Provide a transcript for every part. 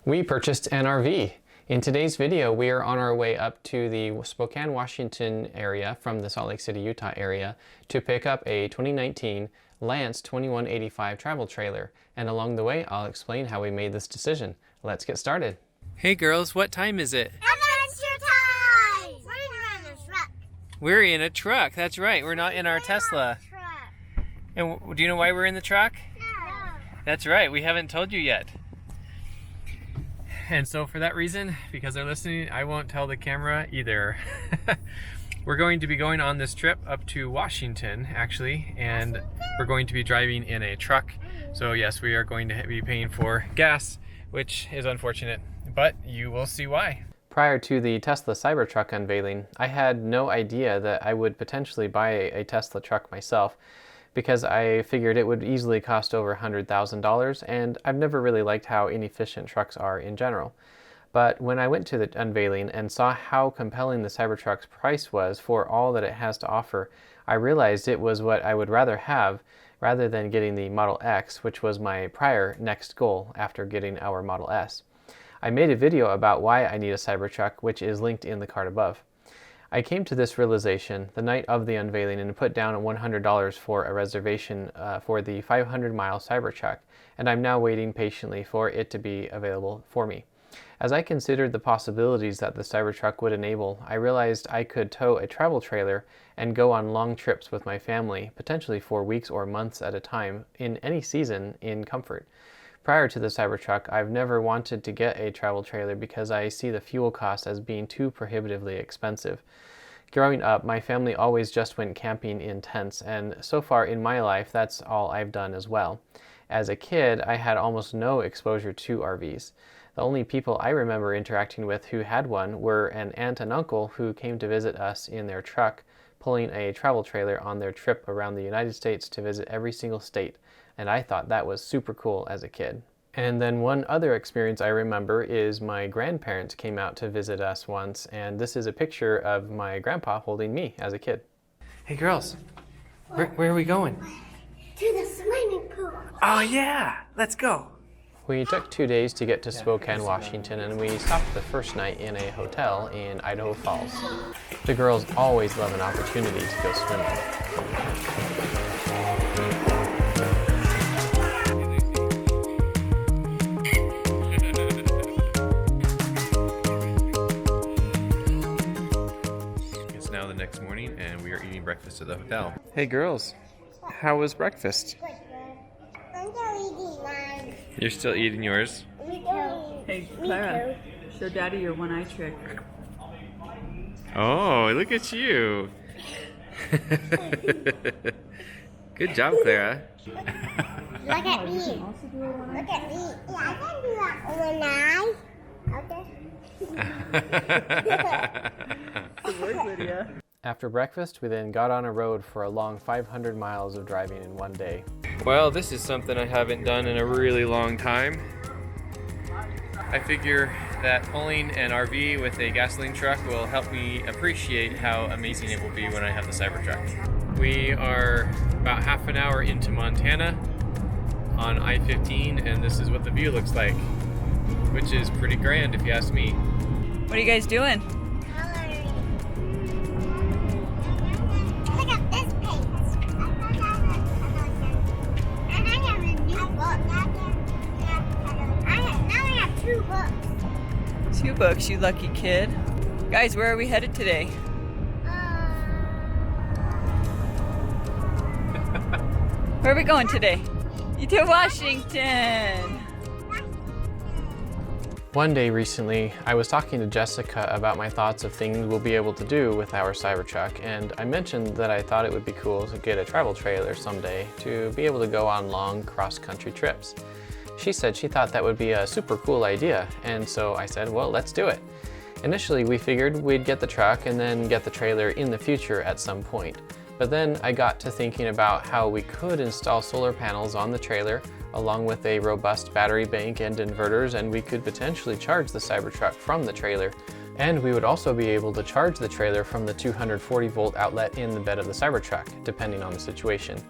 We purchased an RV. In today's video, we are on our way up to the Spokane, Washington area from the Salt Lake City, Utah area to pick up a 2019 Lance 2185 travel trailer. And along the way, I'll explain how we made this decision. Let's get started. Hey girls, what time is it? Adventure time! We're in a truck. We're in a truck, that's right. We're not in our Tesla. And do you know why we're in the truck? No. That's right, we haven't told you yet. And so for that reason, because they're listening, I won't tell the camera either. We're going to be going on this trip up to Washington, actually, and we're going to be driving in a truck. So yes, we are going to be paying for gas, which is unfortunate, but you will see why. Prior to the Tesla Cybertruck unveiling, I had no idea that I would potentially buy a Tesla truck myself, because I figured it would easily cost over $100,000, and I've never really liked how inefficient trucks are in general. But when I went to the unveiling and saw how compelling the Cybertruck's price was for all that it has to offer, I realized it was what I would rather have rather than getting the Model X, which was my prior next goal after getting our Model S. I made a video about why I need a Cybertruck, which is linked in the card above. I came to this realization the night of the unveiling and put down $100 for a reservation for the 500-mile Cybertruck, and I'm now waiting patiently for it to be available for me. As I considered the possibilities that the Cybertruck would enable, I realized I could tow a travel trailer and go on long trips with my family, potentially for weeks or months at a time, in any season in comfort. Prior to the Cybertruck, I've never wanted to get a travel trailer because I see the fuel costs as being too prohibitively expensive. Growing up, my family always just went camping in tents, and so far in my life, that's all I've done as well. As a kid, I had almost no exposure to RVs. The only people I remember interacting with who had one were an aunt and uncle who came to visit us in their truck, pulling a travel trailer on their trip around the United States to visit every single state. And I thought that was super cool as a kid. And then one other experience I remember is my grandparents came out to visit us once, and this is a picture of my grandpa holding me as a kid. Hey girls, where are we going? To the swimming pool. Oh yeah, let's go. We took 2 days to get to Spokane, Washington, and we stopped the first night in a hotel in Idaho Falls. The girls always love an opportunity to go swimming. Next morning, and we are eating breakfast at the hotel. Hey girls, how was breakfast? Good. I'm still eating mine. You're still eating yours? Me too. Hey, Clara, show Daddy your one-eye trick. Oh, look at you. Good job, Clara. Look at me. Look at me. Yeah, I can do that one eye. Okay. Good work, Lydia. After breakfast, we then got on a road for a long 500 miles of driving in one day. Well, this is something I haven't done in a really long time. I figure that pulling an RV with a gasoline truck will help me appreciate how amazing it will be when I have the Cybertruck. We are about half an hour into Montana on I-15, and this is what the view looks like, which is pretty grand if you ask me. What are you guys doing? Look at this page. And I have a new book. Now I have 2 books. 2 books, you lucky kid. Guys, where are we headed today? Where are we going today? To Washington. One day recently, I was talking to Jessica about my thoughts of things we'll be able to do with our Cybertruck, and I mentioned that I thought it would be cool to get a travel trailer someday to be able to go on long cross-country trips. She said she thought that would be a super cool idea, and so I said, well, let's do it. Initially, we figured we'd get the truck and then get the trailer in the future at some point. But then I got to thinking about how we could install solar panels on the trailer along with a robust battery bank and inverters, and we could potentially charge the Cybertruck from the trailer And we would also be able to charge the trailer from the 240 volt outlet in the bed of the Cybertruck, depending on the situation.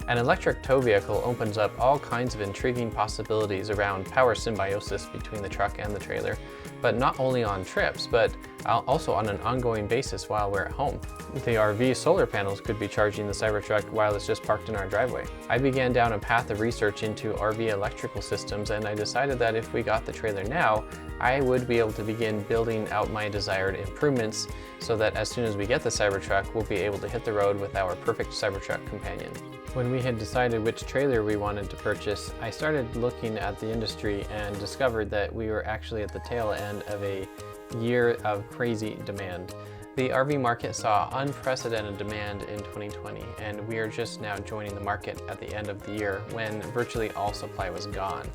An electric tow vehicle opens up all kinds of intriguing possibilities around power symbiosis between the truck and the trailer, but not only on trips, but also on an ongoing basis while we're at home. The RV solar panels could be charging the Cybertruck while it's just parked in our driveway. I began down a path of research into RV electrical systems, and I decided that if we got the trailer now, I would be able to begin building out my desired improvements so that as soon as we get the Cybertruck, we'll be able to hit the road with our perfect Cybertruck companion. When we had decided which trailer we wanted to purchase, I started looking at the industry and discovered that we were actually at the tail end of a year of crazy demand. The RV market saw unprecedented demand in 2020, and we are just now joining the market at the end of the year when virtually all supply was gone.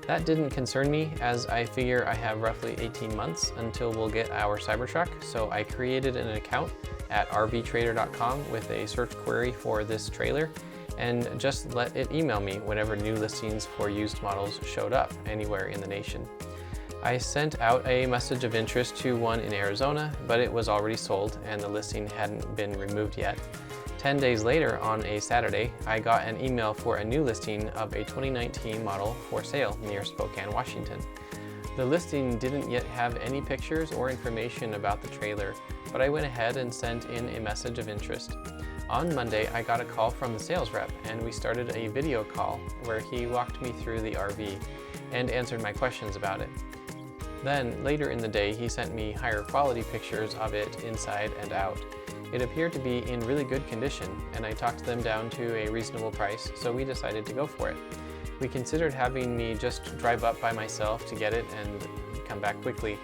That didn't concern me, as I figure I have roughly 18 months until we'll get our Cybertruck, so I created an account at rvtrader.com with a search query for this trailer and just let it email me whenever new listings for used models showed up anywhere in the nation. I sent out a message of interest to one in Arizona, but it was already sold and the listing hadn't been removed yet. 10 days later, on a Saturday, I got an email for a new listing of a 2019 model for sale near Spokane, Washington. The listing didn't yet have any pictures or information about the trailer, but I went ahead and sent in a message of interest. On Monday, I got a call from the sales rep, and we started a video call where he walked me through the RV and answered my questions about it. Then, later in the day, he sent me higher quality pictures of it inside and out. It appeared to be in really good condition, and I talked them down to a reasonable price, so we decided to go for it. We considered having me just drive up by myself to get it and come back quickly,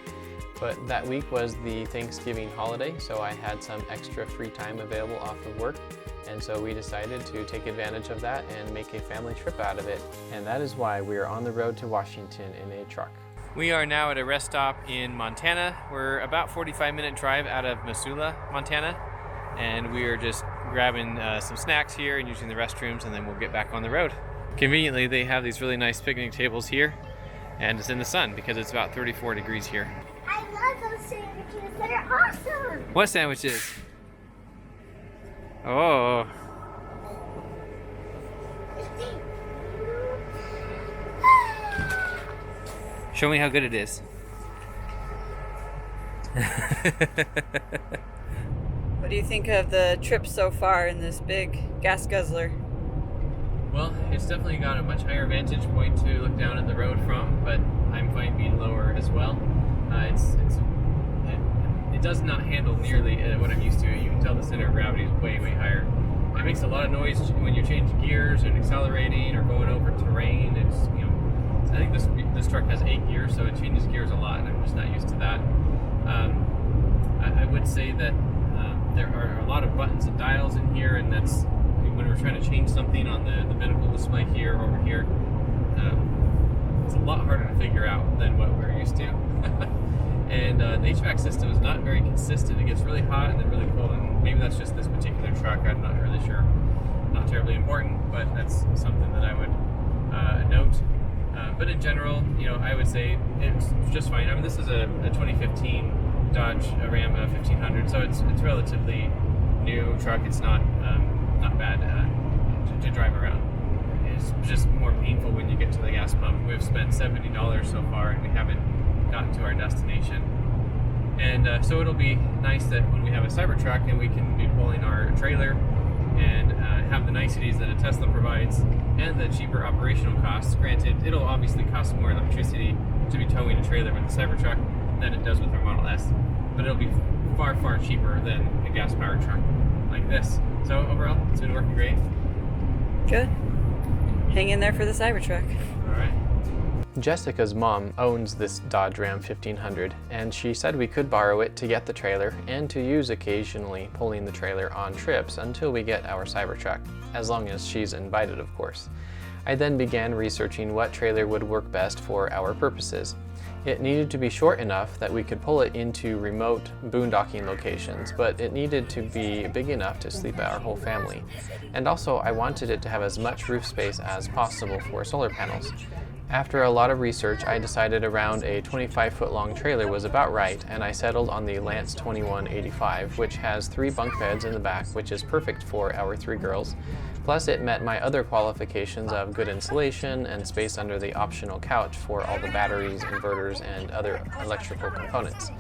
but that week was the Thanksgiving holiday, so I had some extra free time available off of work, and so we decided to take advantage of that and make a family trip out of it, and that is why we are on the road to Washington in a truck. We are now at a rest stop in Montana. We're about 45-minute drive out of Missoula, Montana, and we are just grabbing some snacks here and using the restrooms, and then we'll get back on the road. Conveniently, they have these really nice picnic tables here, and it's in the sun because it's about 34 degrees here. I love those sandwiches. They're awesome. What sandwiches? Oh. Show me how good it is. What do you think of the trip so far in this big gas guzzler? Well, it's definitely got a much higher vantage point to look down at the road from, but I'm fine being lower as well. It does not handle nearly what I'm used to. You can tell the center of gravity is way, way higher. It makes a lot of noise when you're changing gears and accelerating or going over terrain. It's, you know, I think this truck has 8 gears, so it changes gears a lot, and I'm just not used to that. I would say that there are a lot of buttons and dials in here, and that's when we're trying to change something on the binnacle display here or over here. It's a lot harder to figure out than what we're used to. And the HVAC system is not very consistent. It gets really hot and then really cold, and maybe that's just this particular truck. I'm not really sure. Not terribly important, but that's something that I would note. But in general, you know, I would say it's just fine. I mean, this is a 2015 Dodge Ram 1500, so it's relatively new truck. It's not bad to drive around. It's just more painful when you get to the gas pump. We've spent $70 so far, and we haven't gotten to our destination. And so it'll be nice that when we have a Cybertruck and we can be pulling our trailer and have the niceties that a Tesla provides and the cheaper operational costs. Granted, it'll obviously cost more electricity to be towing a trailer with the Cybertruck than it does with our Model S, but it'll be far, far cheaper than a gas-powered truck like this. So overall, it's been working great. Good. Hang in there for the Cybertruck. All right. Jessica's mom owns this Dodge Ram 1500, and she said we could borrow it to get the trailer and to use occasionally pulling the trailer on trips until we get our Cybertruck, as long as she's invited, of course. I then began researching what trailer would work best for our purposes. It needed to be short enough that we could pull it into remote boondocking locations, but it needed to be big enough to sleep our whole family. And also, I wanted it to have as much roof space as possible for solar panels. After a lot of research, I decided around a 25-foot long trailer was about right, and I settled on the Lance 2185, which has 3 bunk beds in the back, which is perfect for our 3 girls. Plus, it met my other qualifications of good insulation and space under the optional couch for all the batteries, inverters, and other electrical components.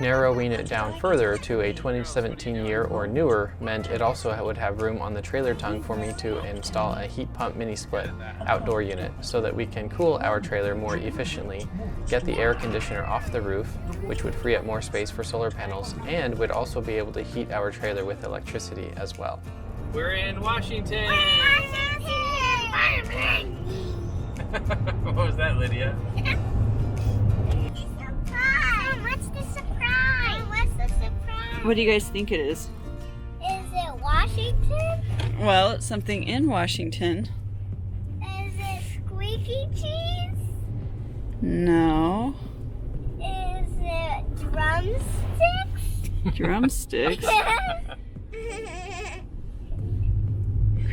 Narrowing it down further to a 2017 year or newer meant it also would have room on the trailer tongue for me to install a heat pump mini split outdoor unit so that we can cool our trailer more efficiently, get the air conditioner off the roof, which would free up more space for solar panels, and would also be able to heat our trailer with electricity as well. We're in Washington! What was that, Lydia? What do you guys think it is? Is it Washington? Well, it's something in Washington. Is it squeaky cheese? No. Is it drumsticks? Drumsticks?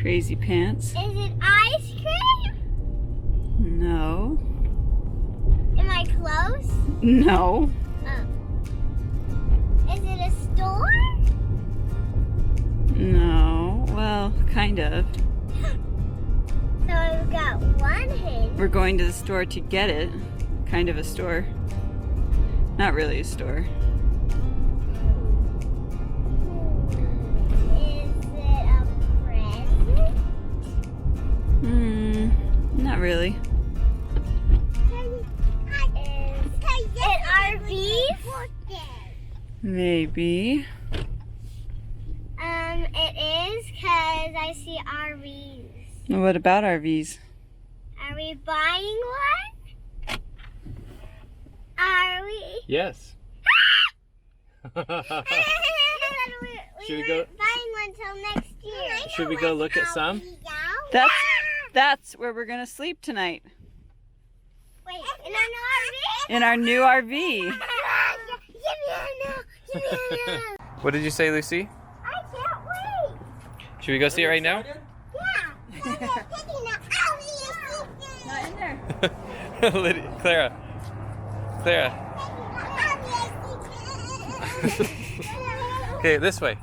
Crazy pants? Is it ice cream? No. Am I close? No. Is it a store? No. Well, kind of. So we've got one hint. We're going to the store to get it. Kind of a store. Not really a store. Is it a present? Not really. Is it RVs? Maybe. It is because I see RVs. What about RVs? Are we buying one? Are we? Yes. Should we go buying one till next year? Should we go look at some? That's where we're gonna sleep tonight. Wait, in our new RV? In our new RV. Give me a no. What did you say, Lucy? I can't wait. Should we go see it right now? Yeah. Not in there. Lydia, Clara. Okay, this way.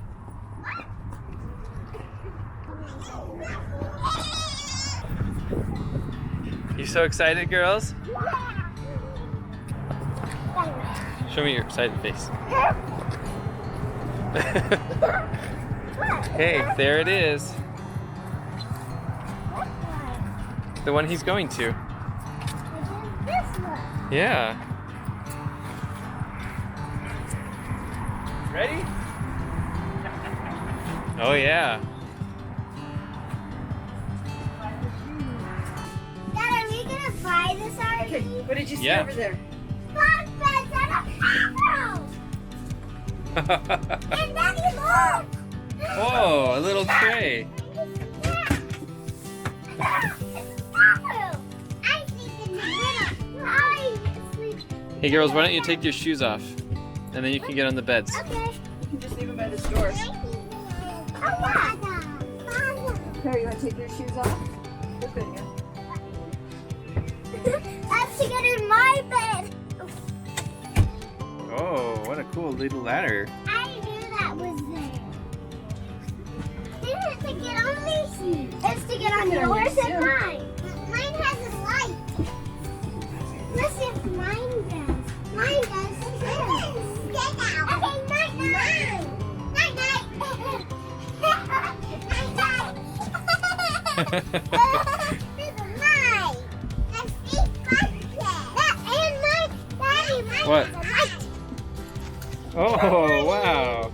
You so excited, girls? Show me your excited face. Hey, there it is. The one he's going to. This one. Yeah. Ready? Oh yeah. Dad, are we gonna buy this RV? What did you see Yeah. over there? Bunk beds and a house. And Daddy, look. Oh, a little tray. Hey girls, why don't you take your shoes off? And then you can get on the beds. Okay. You can just leave them at the store. Here, you want to take your shoes off? Look at you. That's to get in my bed. Oh, what a cool little ladder. I knew that was there. It's to get on Lucy. It's to get on yours and mine. Mine has a light. Let's see if mine does. Mine does too. Get out. Okay, night night. Night night. Night night. This is mine. That's big bucket. That and mine. Daddy, mine What? has a light. Oh, wow.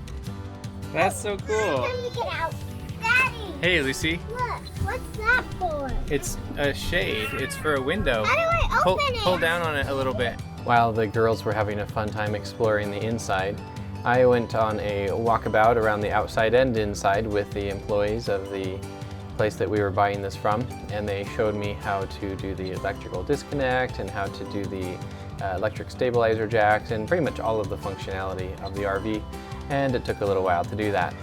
That's so cool. Let me get out. Daddy, Hey, Lucy. look. What's that for? It's a shade. It's for a window. How do I open it? Pull down on it a little bit. While the girls were having a fun time exploring the inside, I went on a walkabout around the outside and inside with the employees of the place that we were buying this from, and they showed me how to do the electrical disconnect and how to do the electric stabilizer jacks and pretty much all of the functionality of the RV, and it took a little while to do that.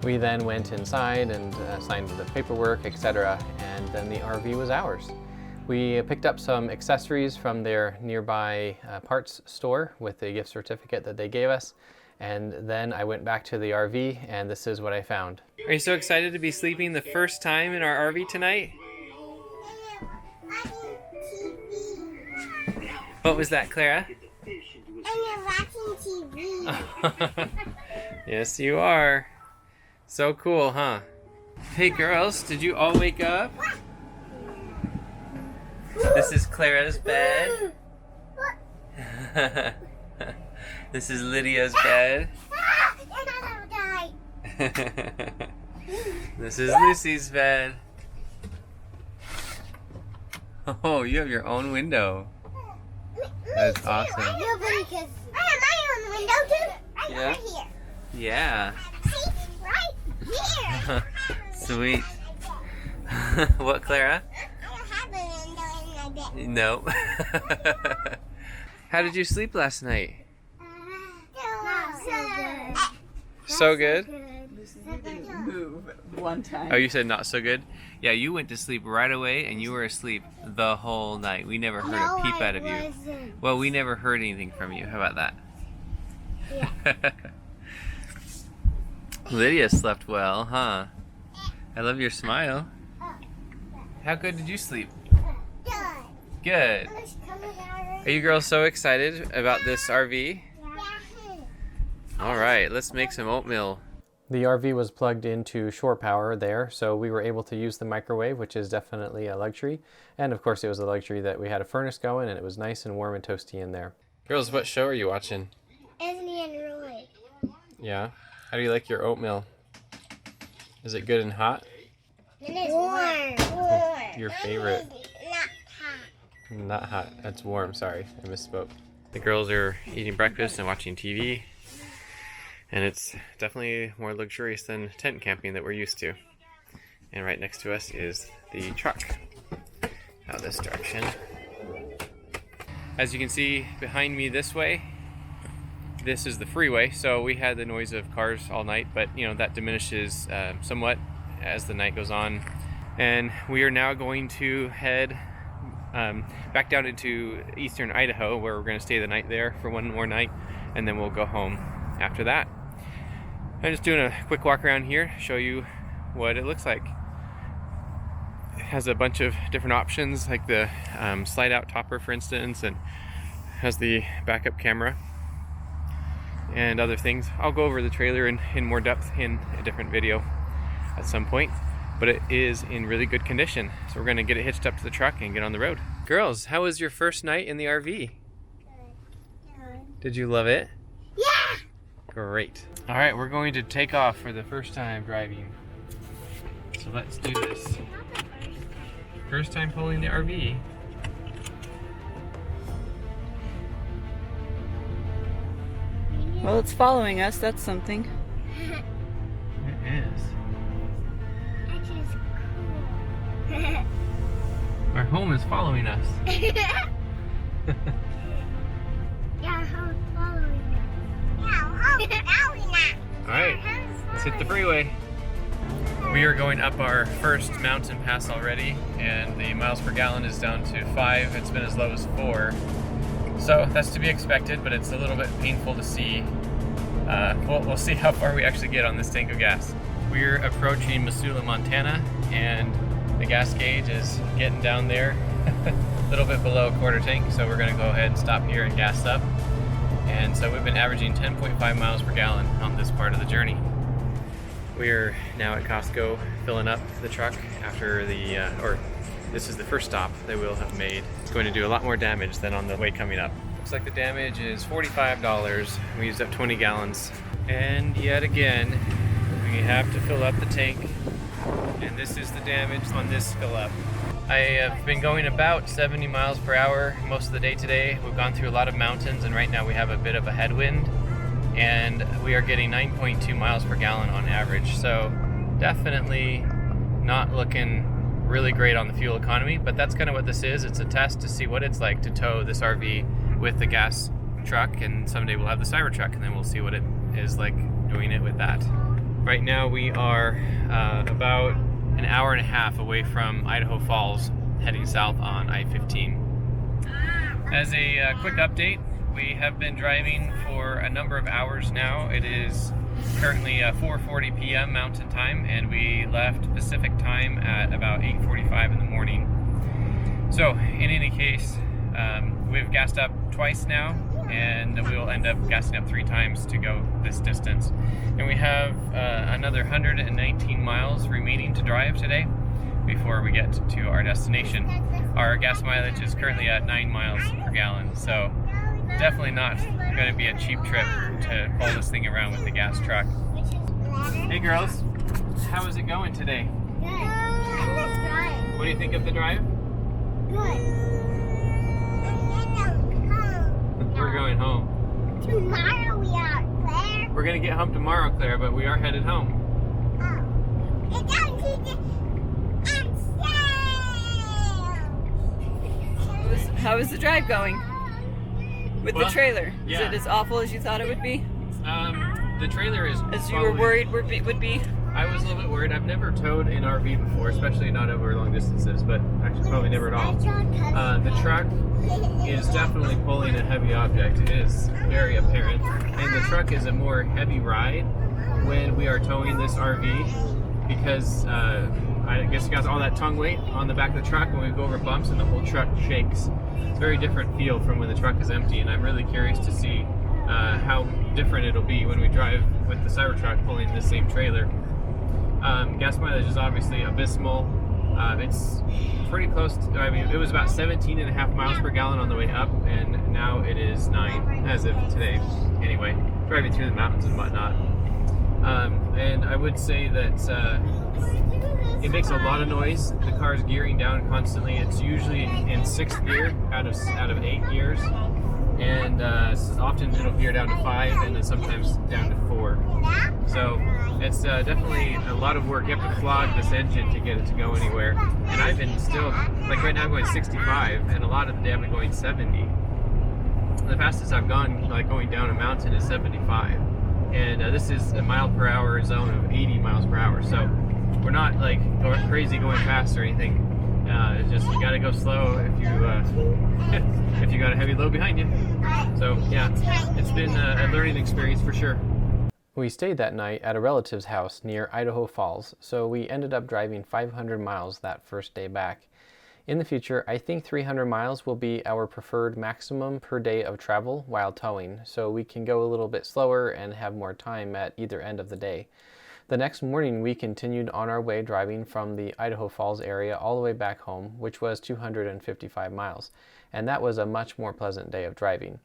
We then went inside and signed the paperwork, etc., and then the RV was ours. We picked up some accessories from their nearby parts store with a gift certificate that they gave us. And then I went back to the RV and this is what I found. Are you so excited to be sleeping the first time in our RV tonight? What was that, Clara? I'm watching TV. Yes, you are. So cool, huh? Hey girls, did you all wake up? This is Clara's bed. This is Lydia's bed. This is Lucy's bed. Oh, you have your own window. That's awesome. I have my own window too. Right Yeah? over here. Yeah. See? Right here. Sweet. What, Clara? I don't have a window in my bed. Nope. How did you sleep last night? So good? Move one time. Oh, you said not so good? Yeah, you went to sleep right away and you were asleep the whole night. We never heard a peep out of you. Well, we never heard anything from you. How about that? Yeah. Lydia slept well, huh? I love your smile. How good did you sleep? Good. Are you girls so excited about this RV? All right, let's make some oatmeal. The RV was plugged into shore power there, so we were able to use the microwave, which is definitely a luxury. And of course, it was a luxury that we had a furnace going and it was nice and warm and toasty in there. Girls, what show are you watching? Anthony and Roy. Yeah? How do you like your oatmeal? Is it good and hot? It is warm. Your favorite. Not hot. Not hot. That's warm. Sorry, I misspoke. The girls are eating breakfast and watching TV. And it's definitely more luxurious than tent camping that we're used to. And right next to us is the truck. Out this direction. As you can see behind me this way, this is the freeway. So we had the noise of cars all night, but you know that diminishes somewhat as the night goes on. And we are now going to head back down into eastern Idaho, where we're going to stay the night there for one more night, and then we'll go home after that. I'm just doing a quick walk around here, show you what it looks like. It has a bunch of different options, like the slide out topper, for instance, and has the backup camera and other things. I'll go over the trailer in more depth in a different video at some point, but it is in really good condition. So we're gonna get it hitched up to the truck and get on the road. Girls, how was your first night in the RV? Did you love it? Yeah. Great. All right, we're going to take off for the first time driving. So let's do this. First time pulling the RV. Well, it's following us. That's something. It is. That is cool. Our home is following us. Yeah, how's following us? Yeah, how's following us? All right, let's hit the freeway. We are going up our first mountain pass already, and the miles per gallon is down to 5. It's been as low as 4. So that's to be expected, but it's a little bit painful to see. We'll see how far we actually get on this tank of gas. We're approaching Missoula, Montana, and the gas gauge is getting down there, a little bit below a quarter tank, so we're gonna go ahead and stop here and gas up. And so we've been averaging 10.5 miles per gallon on this part of the journey. We're now at Costco filling up the truck after this is the first stop that we'll have made. It's going to do a lot more damage than on the way coming up. Looks like the damage is $45. We used up 20 gallons. And yet again, we have to fill up the tank. And this is the damage on this fill up. I have been going about 70 miles per hour most of the day today. We've gone through a lot of mountains, and right now we have a bit of a headwind. And we are getting 9.2 miles per gallon on average. So definitely not looking really great on the fuel economy, but that's kind of what this is. It's a test to see what it's like to tow this RV with the gas truck, and someday we'll have the Cybertruck, and then we'll see what it is like doing it with that. Right now we are about an hour and a half away from Idaho Falls, heading south on I-15. As a quick update, we have been driving for a number of hours now. It is currently 4:40 p.m. Mountain Time, and we left Pacific Time at about 8:45 in the morning. So, in any case, we've gassed up twice now, and we will end up gassing up 3 times to go this distance. And we have another 119 miles remaining to drive today before we get to our destination. Our gas mileage is currently at 9 miles per gallon, so definitely not going to be a cheap trip to pull this thing around with the gas truck. Hey girls, how is it going today? Good. What do you think of the drive? Good. We're going home. Tomorrow we are, Claire. We're going to get home tomorrow, Claire, but we are headed home. Oh. It's on to How is the drive going? With Well, the trailer? yeah. Is it as awful as you thought it would be? The trailer is As you were worried would be? I was a little bit worried. I've never towed an RV before, especially not over long distances, but actually probably never at all. The truck is definitely pulling a heavy object. It is very apparent. And the truck is a more heavy ride when we are towing this RV because I guess it got all that tongue weight on the back of the truck when we go over bumps and the whole truck shakes. It's a very different feel from when the truck is empty, and I'm really curious to see how different it'll be when we drive with the Cybertruck pulling the same trailer. Gas mileage is obviously abysmal. It's pretty close to, I mean, it was about 17.5 miles per gallon on the way up, and now it is 9 as of today. Anyway, driving through the mountains and whatnot. And I would say that it makes a lot of noise. The car is gearing down constantly. It's usually in 6th gear out of 8 gears, and often it'll gear down to 5, and then sometimes down to 4. So it's definitely a lot of work. You have to flog this engine to get it to go anywhere. And I've been still, like right now I'm going 65, and a lot of the day I've been going 70. The fastest I've gone, like going down a mountain, is 75. And this is a mile per hour zone of 80 miles per hour. So we're not like going crazy going fast or anything. It's just you gotta go slow if you if you got a heavy load behind you. So yeah, it's been a learning experience for sure. We stayed that night at a relative's house near Idaho Falls, so we ended up driving 500 miles that first day back. In the future, I think 300 miles will be our preferred maximum per day of travel while towing, so we can go a little bit slower and have more time at either end of the day. The next morning, we continued on our way driving from the Idaho Falls area all the way back home, which was 255 miles, and that was a much more pleasant day of driving.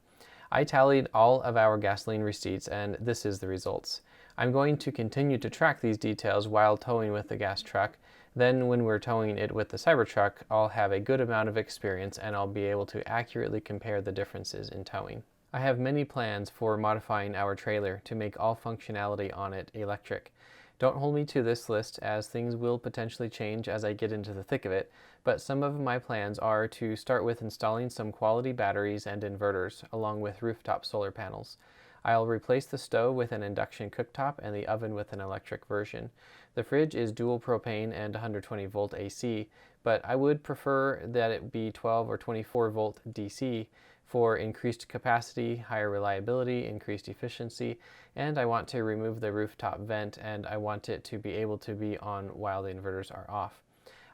I tallied all of our gasoline receipts, and this is the results. I'm going to continue to track these details while towing with the gas truck. Then when we're towing it with the Cybertruck, I'll have a good amount of experience and I'll be able to accurately compare the differences in towing. I have many plans for modifying our trailer to make all functionality on it electric. Don't hold me to this list, as things will potentially change as I get into the thick of it, but some of my plans are to start with installing some quality batteries and inverters, along with rooftop solar panels. I'll replace the stove with an induction cooktop and the oven with an electric version. The fridge is dual propane and 120 volt AC, but I would prefer that it be 12 or 24 volt DC for increased capacity, higher reliability, increased efficiency, and I want to remove the rooftop vent, and I want it to be able to be on while the inverters are off.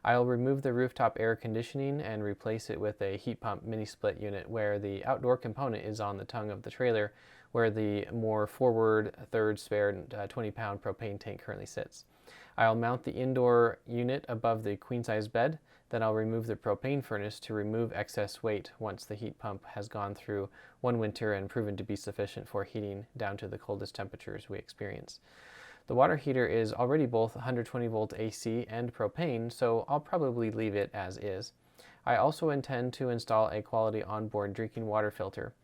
I'll remove the rooftop air conditioning and replace it with a heat pump mini split unit where the outdoor component is on the tongue of the trailer, where the more forward third spare 20-pound propane tank currently sits. I'll mount the indoor unit above the queen-size bed. Then I'll remove the propane furnace to remove excess weight once the heat pump has gone through one winter and proven to be sufficient for heating down to the coldest temperatures we experience. The water heater is already both 120 volt AC and propane, so I'll probably leave it as is. I also intend to install a quality onboard drinking water filter.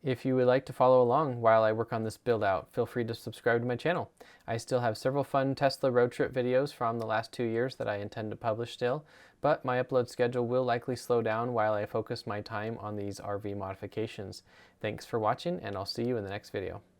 If you would like to follow along while I work on this build out, feel free to subscribe to my channel. I still have several fun Tesla road trip videos from the last 2 years that I intend to publish still, but my upload schedule will likely slow down while I focus my time on these RV modifications. Thanks for watching, and I'll see you in the next video.